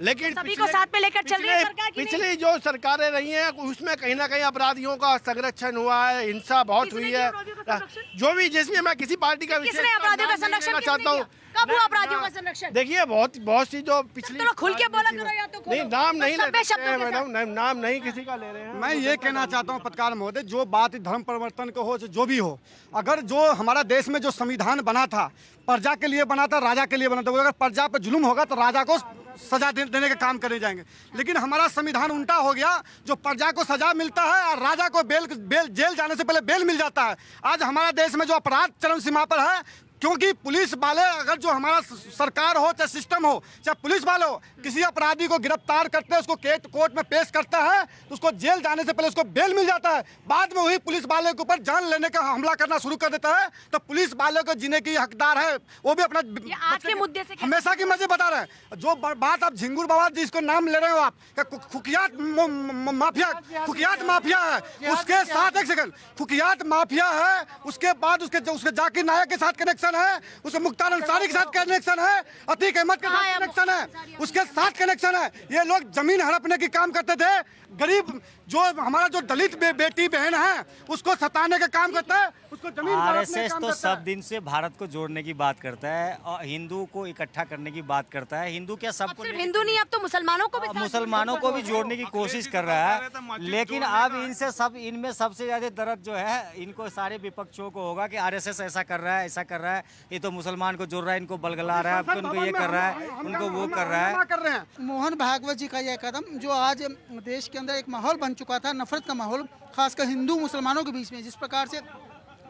लेकिन सभी को साथ में लेकर चल रही है सरकार की पिछली जो सरकारें रही हैं उसमें कहीं ना कहीं अपराधियों का संरक्षण हुआ है, हिंसा बहुत हुई है। जो भी जिसमें मैं किसी पार्टी का किसने अपराधियों का संरक्षण चाहता हूँ, कब हुआ अपराधियों का संरक्षण? देखिए बहुत सी जो पिछली तो खुल के बोला करो या तो नहीं, नाम नहीं ले सभ्य सकते हैं शब्दों के मैडम, नाम नहीं किसी का ले रहे हैं। मैं ये कहना चाहता हूँ पत्रकार महोदय, जो बात धर्म परिवर्तन को हो जो भी हो, अगर जो हमारा देश में जो संविधान बना था प्रजा के लिए बना था, राजा के लिए बना था, अगर प्रजा पर जुल्म होगा तो राजा को सजा देने के काम करे जाएंगे। लेकिन हमारा संविधान उल्टा हो गया, जो प्रजा को सजा मिलता है और राजा को जेल जाने से पहले बेल मिल जाता है। आज हमारा देश में जो अपराध चरम सीमा पर है, क्योंकि पुलिस वाले, अगर जो हमारा सरकार हो चाहे सिस्टम हो चाहे पुलिस वाले हो, किसी अपराधी को गिरफ्तार करते हैं, उसको कोर्ट में पेश करता है तो उसको जेल जाने से पहले उसको बेल मिल जाता है। बाद में वही पुलिस वाले के ऊपर जान लेने का हमला करना शुरू कर देता है। तो पुलिस वाले को जीने की हकदार है, वो भी अपना आज के मुद्दे से हमेशा की मजे बता रहे हैं। जो बात आप झिंगुर बाबा जिसको नाम ले रहे हो आप, कुख्यात माफिया है, उसके साथ एक सेकंड कुख्यात माफिया है, उसके बाद उसके जाकिर नायक के साथ कनेक्शन है, उसके मुख्तार अंसारी के साथ कनेक्शन है, अतीक अहमद के साथ कनेक्शन है, उसके साथ कनेक्शन है। ये लोग जमीन हड़पने की काम करते थे, गरीब जो हमारा जो दलित बेटी बहन है उसको सताने का काम करता है, उसको जमीन आरएसएस तो सब दिन से भारत को जोड़ने की बात करता है और हिंदू को इकट्ठा करने की बात करता है। हिंदू क्या सबको, सिर्फ हिंदू नहीं, अब तो मुसलमानों को भी जोड़ने की कोशिश कर रहा है। लेकिन अब इनमें सबसे ज्यादा दर्द जो है इनको सारे विपक्षों को होगा कि आरएसएस ऐसा कर रहा है, ऐसा कर रहा है, ये तो मुसलमान को जोड़ रहा है, इनको बलगला रहा है, उनको ये कर रहा है, उनको वो कर रहा है। मोहन भागवत जी का यह कदम जो आज देश के अंदर एक माहौल बन चुका था, नफरत का माहौल, खासकर हिंदू मुसलमानों के बीच में, जिस प्रकार से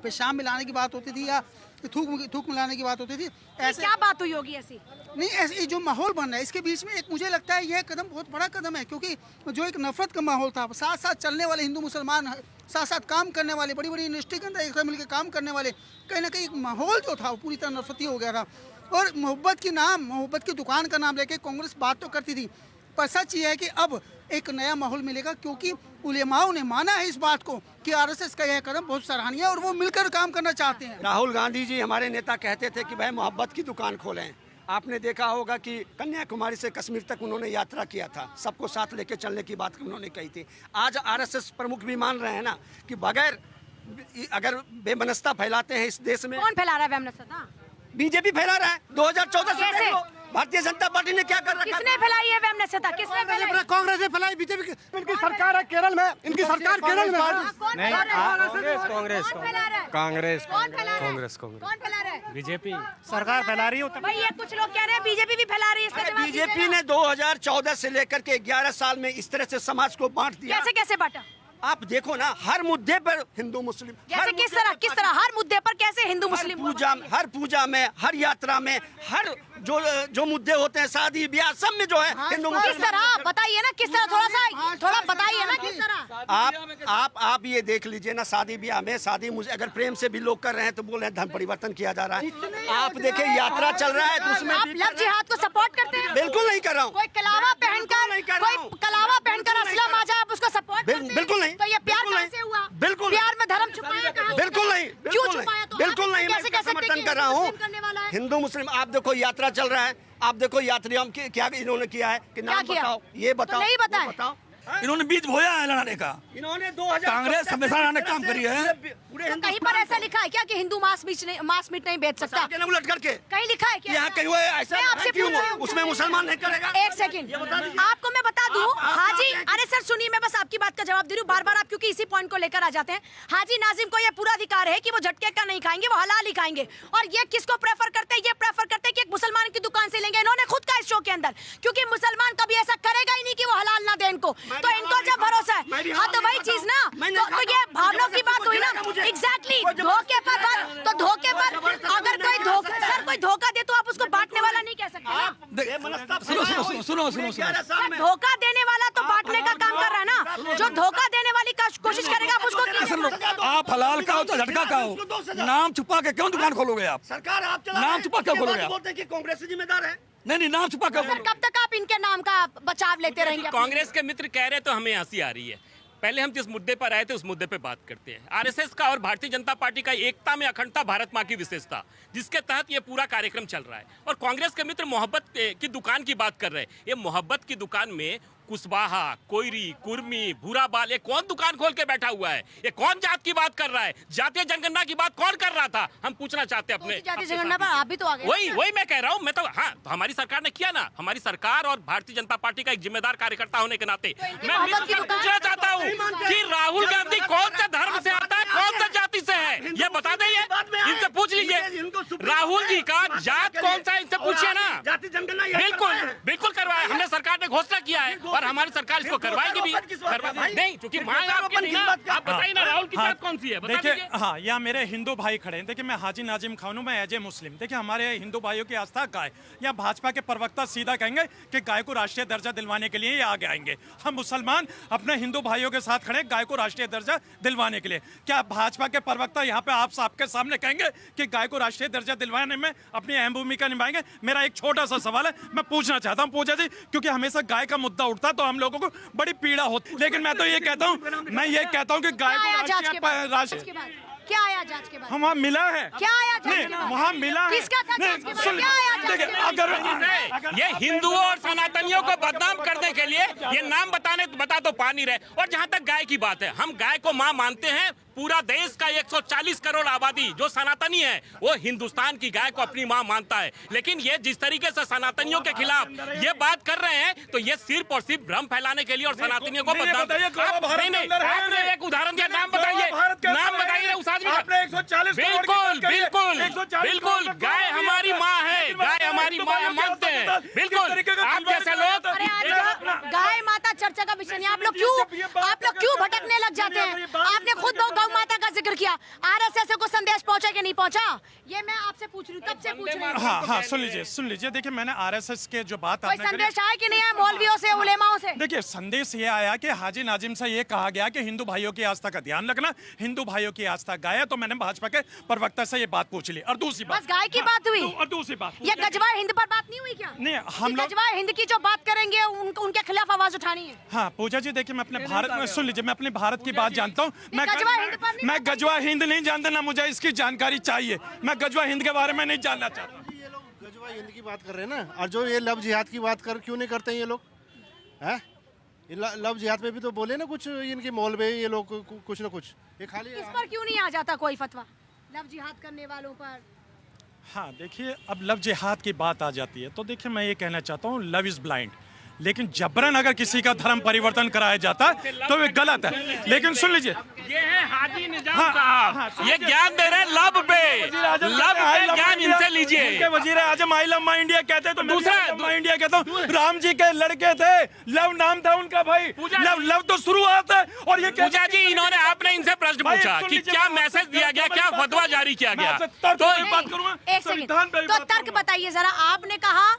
पेशाब मिलाने की बात होती थी या थूक मिलाने की बात होती थी, ऐसे क्या बात हुई होगी ऐसी? नहीं, ऐसे जो माहौल बन रहा है इसके बीच में एक मुझे लगता है यह कदम बहुत बड़ा कदम है, क्योंकि जो एक नफरत का माहौल था, साथ साथ चलने वाले हिंदू मुसलमान, साथ साथ काम करने वाले, बड़ी बड़ी इंडस्ट्री के अंदर एक साथ मिलकर काम करने वाले, कहीं ना कहीं एक माहौल जो था वो पूरी तरह नफरती हो गया था। और मोहब्बत की दुकान का नाम लेके कांग्रेस बात तो करती थी, पर सच ये है कि अब एक नया माहौल मिलेगा, क्योंकि उलेमाओं ने माना है इस बात को कि आरएसएस का यह कदम बहुत सराहनीय है और वो मिलकर काम करना चाहते हैं। राहुल गांधी जी हमारे नेता कहते थे कि भाई मोहब्बत की दुकान खोलें। आपने देखा होगा कि कन्याकुमारी से कश्मीर तक उन्होंने यात्रा किया था, सबको साथ लेके चलने की बात उन्होंने कही थी। आज आरएसएस प्रमुख भी मान रहे हैं ना कि बगैर अगर बेमनस्ता फैलाते हैं इस देश में। कौन फैला रहा है बेमनस्ता? बीजेपी फैला रहा है। 2014 से भारतीय जनता पार्टी ने क्या कर रखा है? किसने फैलाई है बेमनस्ता? किसने फैलाई? कांग्रेस ने फैलाई, बीजेपी की इनकी सरकार है केरल में, इनकी सरकार केरल में नहीं, कांग्रेस कौन फैला रहा है? बीजेपी सरकार फैला रही है। भाई ये कुछ लोग कह रहे हैं बीजेपी भी फैला रही है, इसका जवाब बीजेपी ने 2014 से लेकर के 11 साल में इस तरह से समाज को बांट दिया। कैसे बांटा? आप देखो ना, हर मुद्दे पर हिंदू मुस्लिम, जैसे किस तरह हर मुद्दे पर कैसे हिंदू मुस्लिम? हर पूजा में, हर यात्रा में, हर जो मुद्दे होते हैं, शादी ब्याह, सब में जो है हिंदू मुस्लिम। किस तरह बताइए ना, किस तरह थोड़ा बताइए ना किस तरह? आप ये देख लीजिए ना, शादी ब्याह में अगर प्रेम से भी लोग कर रहे हैं तो बोल रहे हैं धर्म परिवर्तन किया जा रहा है। आप देखिए यात्रा चल रहा है तो उसमें आप लव जिहाद को सपोर्ट करते हैं? बिल्कुल नहीं कर रहा हूँ। कोई कलावा पहनकर असलम आ जाए आप उसको सपोर्ट करते हैं? बिल्कुल नहीं। तो ये प्यार कैसे हुआ? बिल्कुल प्यार में धर्म छुपाया कहाँ? बिल्कुल नहीं। क्यों छुपाया? तो बिल्कुल नहीं, मैं इसका समर्थन कर रहा हूँ। हिंदू मुस्लिम, आप देखो यात्रा चल रहा है, आप देखो यात्रियों क्या इन्होंने किया है कि नाम बताओ, ये बताओ, नहीं बताओ। इन्होंने बीज बोया है लड़ाने का। इन्होंने 2000 कांग्रेस हमेशा लड़ाने काम करी है। तो कहीं पर ऐसा लिखा है क्या कि हिंदू मांस मीट नहीं बेच सकता? उलट करके कहीं लिखा है क्या? यहाँ कहीं ऐसा क्यों? उसमें मुसलमान नहीं करेगा। एक सेकंड, आपको मैं बता दूं, हाजी, अरे सर सुनिए, मैं बस आपकी बात का जवाब दे रही हूँ बार बार आप, क्योंकि इसी पॉइंट को लेकर आ जाते हैं। हाजी नाजिम को ये पूरा अधिकार है कि वो झटके का नहीं खाएंगे, वो हलाल ही खाएंगे। और ये किसको प्रेफर करते हैं? ये प्रेफर करते हैं कि एक मुसलमान की दुकान से लेंगे। इन्होंने खुद का इस शो के अंदर, क्योंकि मुसलमान कभी ऐसा करेगा ही नहीं कि वो हलाल ना दे इनको, तो इनको जब भरोसा है। हाँ तो वही चीज ना, तो ये भावनाओं की बात हुई ना। एग्जैक्टली, धोखे पर तो धोखे पर अगर कोई धोखा दे तो आप उसको बांटने वाला नहीं कह सकते। सुनो धोखा देने वाला तो बांटने का काम कर रहा है ना, जो धोखा देने वाली कोशिश करेगा आप उसको। आप हलाल का हो तो झटका का हो, नाम छुपा के क्यों दुकान खोलोगे आप? सरकार आप नाम छुपा क्यों खोलोगे? बोलते हैं कि कांग्रेस जिम्मेदार है। नहीं, नाम छुपा क्यों? कब तक आप इनके नाम का बचाव लेते रहेंगे? कांग्रेस के मित्र कह रहे तो हमें हंसी आ रही है। पहले हम जिस मुद्दे पर आए थे उस मुद्दे पे बात करते हैं। आरएसएस का और भारतीय जनता पार्टी का एकता में अखंडता भारत माँ की विशेषता, जिसके तहत ये पूरा कार्यक्रम चल रहा है। और कांग्रेस के मित्र मोहब्बत की दुकान की बात कर रहे हैं। ये मोहब्बत की दुकान में कुशवाहा, कोयरी, कुर्मी, भूरा बाल, ये कौन दुकान खोल के बैठा हुआ है? ये कौन जात की बात कर रहा है? जातीय जनगणना की बात कौन कर रहा था? हम पूछना चाहते हैं अपने जातीय जनगणना पर आप भी तो आ गए। वही मैं कह रहा हूँ। मैं तो हाँ, तो हमारी सरकार ने किया ना। हमारी सरकार और भारतीय जनता पार्टी का एक जिम्मेदार कार्यकर्ता होने के नाते मैं पूछना चाहता हूँ कि राहुल गांधी कौन से धर्म से आता है, कौन सा जाति से है, ये बता दें। इनसे पूछ लीजिए राहुल जी का जात कौन सा है, इनसे पूछिए ना। जाति जनगणना बिल्कुल बिल्कुल करवाया हमने, सरकार ने घोषणा किया है और हमारी सरकार इसको करवाएगी भी। नहीं, क्योंकि मांग आपकी नहीं ना। आप बताइए ना राहुल की जात कौन सी है, बता देखिए। दीजिए। हाँ, यहाँ मेरे हिंदू भाई खड़े हैं। देखिए, मैं हाजी नाजिम खान हूँ, मैं एज ए मुस्लिम। देखिए, हमारे हिंदू भाइयों की आस्था गाय। यहाँ भाजपा के प्रवक्ता सीधा कहेंगे कि गाय को राष्ट्रीय दर्जा दिलवाने के लिए ये आगे आएंगे। हम मुसलमान अपने हिंदू भाइयों के साथ खड़े, गाय को राष्ट्रीय दर्जा दिलवाने के लिए। क्या भाजपा के प्रवक्ता यहाँ पे आप सबके सामने कहेंगे कि गाय को राष्ट्रीय दर्जा दिलवाने में अपनी अहम भूमिका निभाएंगे? मेरा एक छोटा सा सवाल है, मैं पूछना चाहता हूँ पूजा जी, क्योंकि हमेशा गाय का मुद्दा उठता तो हम लोगों को बड़ी पीड़ा होती। लेकिन मैं तो ये कहता हूँ कि गाय को राष्ट्रीय क्या आया जांच के बाद? वहाँ मिला है। क्या आया जांच के बाद? वहाँ मिला है। किसका था जांच के बाद? क्या आया जांच के बाद? अगर ये हिंदुओं और सनातनियों को बदनाम करने के लिए ये नाम बता तो पा नहीं रहे। और जहाँ तक गाय की बात है, हम गाय को माँ मानते हैं। पूरा देश का 140 करोड़ आबादी जो सनातनी है वो हिंदुस्तान की गाय को अपनी मां मानता है। लेकिन ये जिस तरीके से सनातनियों के खिलाफ ये बात कर रहे हैं तो ये सिर्फ और सिर्फ भ्रम फैलाने के लिए और सनातनियों को बदनाम। आपने एक उदाहरण दिया, नाम बताइए उस आदमी का। बिल्कुल गाय हमारी माँ है, गाय हमारी माँ मानते हैं। बिल्कुल आप जैसे लोग। गाय माता चर्चा का विषय नहीं। आप लोग क्यों भटकने लग जाते हैं? आपने खुद गौ माता का जिक्र किया। आरएसएस को संदेश पहुंचा कि नहीं पहुंचा, ये मैं आपसे पूछ रही हूँ, तब से पूछ रही हूँ। हाँ, सुन लीजिए। देखिए, मैंने आरएसएस के जो बात कोई संदेश आया कि नहीं है मौलवियों से, उलेमाओं से? देखिए, संदेश ये आया कि हाजी नाजिम से ये कहा गया कि हिंदू भाइयों की आस्था का ध्यान रखना, हिंदू भाइयों की आस्था गाय है। तो मैंने भाजपा के प्रवक्ता से ये बात पूछ ली। और दूसरी बात, बस गाय की बात हुई। और दूसरी बात, ये गजवा हिंद पर बात नहीं हुई क्या? नहीं, हम लोग गजवा हिंद की जो बात करेंगे उनके खिलाफ आवाज उठानी है। हाँ पूजा जी, देखिए, मैं अपने भारत में, सुन लीजिए, मैं अपने भारत की बात जानता हूँ। मैं गजवा गजवा हिंद नहीं जानता, ना मुझे इसकी जानकारी चाहिए। मैं गजवा हिंद के बारे में नहीं जानना चाहता। ये लोग गजवा हिंद की बात कर रहे हैं ना, और जो ये लव जिहाद की बात क्यों नहीं करते ये लोग? हैं? लव जिहाद में भी तो बोले ना कुछ इनके मौलवी, ये लोग कुछ ना कुछ। ये खाली इस पर क्यों नहीं आ जाता कोई फतवा लव जिहाद करने वालों पर? हाँ, देखिए, अब लव जिहाद की बात आ जाती है तो देखिए, मैं ये कहना चाहता हूँ, लव इज ब्लाइंड। लेकिन जबरन अगर किसी का धर्म परिवर्तन कराया जाता है तो वे गलत है। लेकिन सुन लीजिए, ये है हाजी निजाम साहब, ये ज्ञान दे रहे हैं लव पे ज्ञान इनसे लीजिए। वजीर आजम आई लव माई इंडिया कहते तो दूसरा माई इंडिया कहता हूँ। राम जी के लड़के थे, लव नाम था उनका भाई। लव तो शुरुआत है। और ये पूजा जी, इन्होंने आपने इनसे प्रश्न पूछा कि क्या मैसेज दिया गया, क्या फतवा जारी किया गया? तो एक सेकंड, तो तर्क बताइए जरा। आपने कहा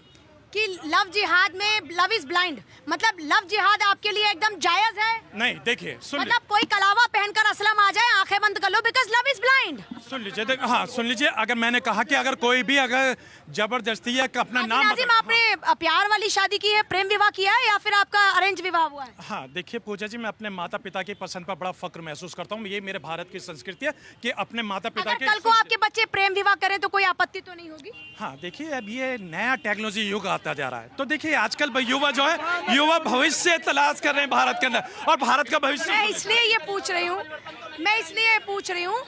कि लव जिहाद में लव इज ब्लाइंड, मतलब लव जिहाद आपके लिए एकदम जायज है? नहीं, देखिए, मतलब कोई कलावा पहनकर असलम आ जाए, आंखें बंद कर लो, बिकॉज लव इज ब्लाइंड। सुन लीजिए, हाँ सुन लीजिए, अगर मैंने कहा कि अगर कोई भी अगर जबरदस्ती है अपना नाम, नाजिम, आपने प्यार वाली शादी की है, प्रेम विवाह किया है, या फिर आपका अरेंज विवाह हुआ है? हाँ, देखिए पूजा जी, मैं अपने माता पिता की पसंद पर बड़ा फक्र महसूस करता हूँ। ये मेरे भारत की संस्कृति है कि अपने माता पिता के। कल को आपके बच्चे प्रेम विवाह करें तो कोई आपत्ति तो नहीं होगी? हाँ, देखिए, अब ये नया टेक्नोलॉजी युग आता जा रहा है तो देखिए, आजकल युवा जो है, युवा भविष्य तलाश कर रहे हैं भारत के अंदर, और भारत का भविष्य। मैं इसलिए ये पूछ रही हूँ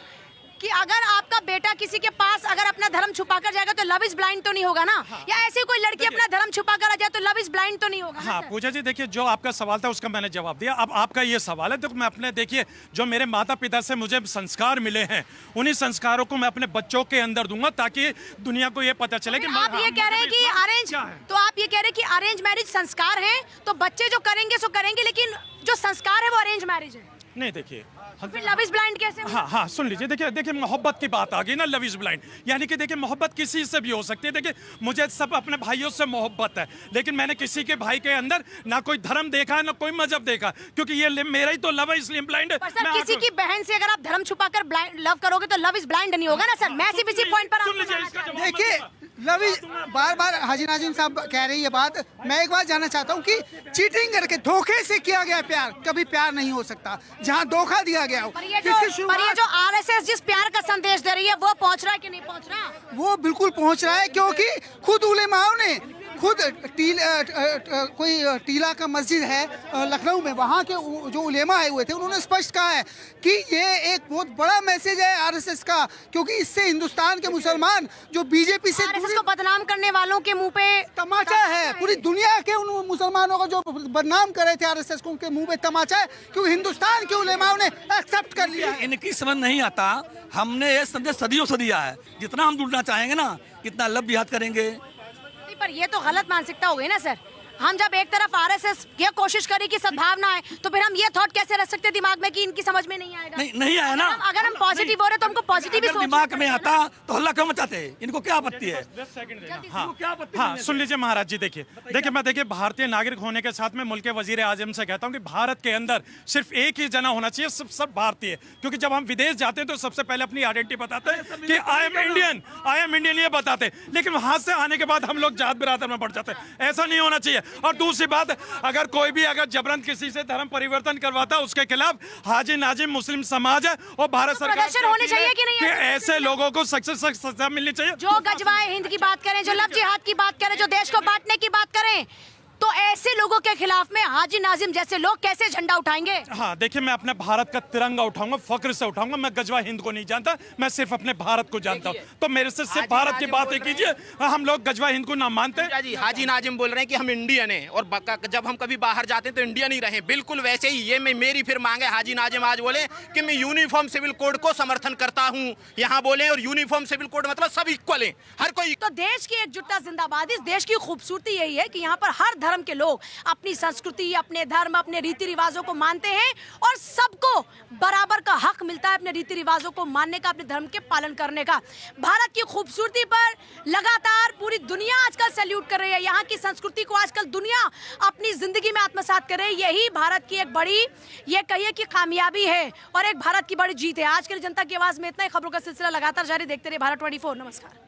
कि अगर आपका बेटा किसी के पास अगर अपना धर्म छुपा कर जाएगा तो लव इज ब्लाइंड तो नहीं होगा ना? या ऐसी कोई लड़की अपना धर्म छुपा कर आ जाए तो लव इज ब्लाइंड तो नहीं होगा? हाँ पूजा जी, देखिए, जो आपका सवाल था उसका मैंने जवाब दिया। अब आपका ये सवाल है तो मैं अपने, देखिए, जो मेरे माता पिता से मुझे संस्कार मिले हैं, उन्हीं संस्कारों को मैं अपने बच्चों के अंदर दूंगा ताकि दुनिया को ये पता चले कि आप ये कह रहे हैं कि अरेंज, तो आप ये कह रहे हैं कि अरेंज मैरिज संस्कार है, तो बच्चे जो करेंगे सो करेंगे, लेकिन जो संस्कार है वो अरेंज मैरिज है? नहीं, देखिए, फिर लव इज ब्लाइंड कैसे? हाँ, सुन लीजिए, देखिए, मोहब्बत की बात आ गई ना, लव इज ब्लाइंड, यानी कि देखिए, मोहब्बत किसी से भी हो सकती है। देखिए, मुझे सब अपने भाइयों से मोहब्बत है, लेकिन मैंने किसी के भाई के अंदर ना कोई धर्म देखा ना कोई मजहब देखा, क्योंकि ये मेरा ही तो लव है, इसलिए ब्लाइंड है। सर, किसी की बहन से अगर आप धर्म छुपाकर लव करोगे तो लव इज ब्लाइंड नहीं होगा ना सर? मैं सिर्फ इसी पॉइंट पर देखिए, लवी बार बार हाजी नाजिम साहब कह रहे हैं ये बात। मैं एक बात जानना चाहता हूँ कि चीटिंग करके धोखे से किया गया प्यार कभी प्यार नहीं हो सकता, जहाँ धोखा दिया गया हो। पर ये जो आरएसएस जिस प्यार का संदेश दे रही है वो पहुंच रहा है कि नहीं पहुंच रहा? वो बिल्कुल पहुंच रहा है, क्योंकि खुद उलेमाओं ने खुद कोई टीला का मस्जिद है लखनऊ में, वहाँ के जो उलेमा आए हुए थे उन्होंने स्पष्ट कहा है कि ये एक बहुत बड़ा मैसेज है आरएसएस का, क्योंकि इससे हिंदुस्तान के मुसलमान जो बीजेपी से आरएसएस को बदनाम करने वालों के मुंह पे तमाचा है। पूरी दुनिया के उन मुसलमानों को जो बदनाम कर रहे थे आरएसएस को, उनके मुंह पे तमाचा है, क्योंकि हिंदुस्तान के उलेमाओं ने एक्सेप्ट कर लिया है। इनकी समझ नहीं आता। हमने ये संदेश सदियों से दिया है, जितना हम जुड़ना चाहेंगे ना कितना लब जिहाद करेंगे। पर ये तो गलत मानसिकता हो गई ना सर। हम जब एक तरफ आरएसएस ये कोशिश करी कि सद्भावना है, तो फिर हम ये थॉट कैसे रख सकते दिमाग में कि इनकी समझ में नहीं आएगा? नहीं आया ना। अगर हम पॉजिटिव हो रहे तो हमको पॉजिटिव भी सोचना दिमाग में आता तो हल्ला क्यों मचाते? इनको क्या आपत्ति है? हाँ सुन लीजिए महाराज जी, देखिए भारतीय नागरिक होने के साथ में मुल्क के वजीर आजम से कहता हूँ कि भारत के अंदर सिर्फ एक ही जना होना चाहिए, सब भारतीय। क्योंकि जब हम विदेश जाते हैं तो सबसे पहले अपनी आइडेंटिटी बताते हैं कि आई एम इंडियन ये बताते हैं, लेकिन वहां से आने के बाद हम लोग जात बिरादर में बढ़ जाते हैं। ऐसा नहीं होना चाहिए। और दूसरी बात, अगर कोई भी जबरन किसी से धर्म परिवर्तन करवाता है उसके खिलाफ हाजी नाजिम मुस्लिम समाज है और भारत सरकार प्रदर्शन होने चाहिए कि नहीं? ऐसे लोगों को सख्त सजा मिलनी चाहिए। जो गजवाए हिंद की बात करें, जो लब जिहाद की बात करें, जो देश को बांटने की बात करें, तो ऐसे लोगों के खिलाफ में हाजी नाजिम जैसे लोग कैसे झंडा उठाएंगे? हाँ देखिए, मैं अपने भारत का तिरंगा उठाऊंगा, फख्र से उठाऊंगा। मैं गजवा हिंद को नहीं जानता, मैं सिर्फ अपने भारत को जानता हूँ। तो मेरे से सिर्फ भारत की बातें कीजिए। हम लोग गजवा हिंद को ना मानते। जी हाजी नाजिम बोल रहे हैं कि हम इंडियन हैं और जब हम कभी बाहर जाते हैं तो इंडियन ही रहे। बिल्कुल वैसे ही ये मेरी फिर मांगे हाजी नाजिम आज बोले कि मैं यूनिफॉर्म सिविल कोड को समर्थन करता हूँ, यहाँ बोले। और यूनिफॉर्म सिविल कोड मतलब सब इक्वल है, हर कोई। तो देश की एकजुटता जिंदाबाद। इस देश की खूबसूरती यही है कि यहाँ पर हर धर्म के लोग अपनी संस्कृति, अपने धर्म, अपने रीति रिवाजों को मानते हैं और सबको बराबर का हक मिलता है अपने रीति रिवाजों को मानने का, अपने धर्म के पालन करने का। भारत की खूबसूरती पर लगातार पूरी दुनिया आजकल सैल्यूट कर रही है। यहाँ की संस्कृति को आजकल दुनिया अपनी जिंदगी में आत्मसात कर रही है। यही भारत की एक बड़ी, ये कहिए कि कामयाबी है और एक भारत की बड़ी जीत है। आज के लिए जनता की आवाज में इतना ही। खबरों का सिलसिला लगातार जारी, देखते रहिए भारत 24। नमस्कार।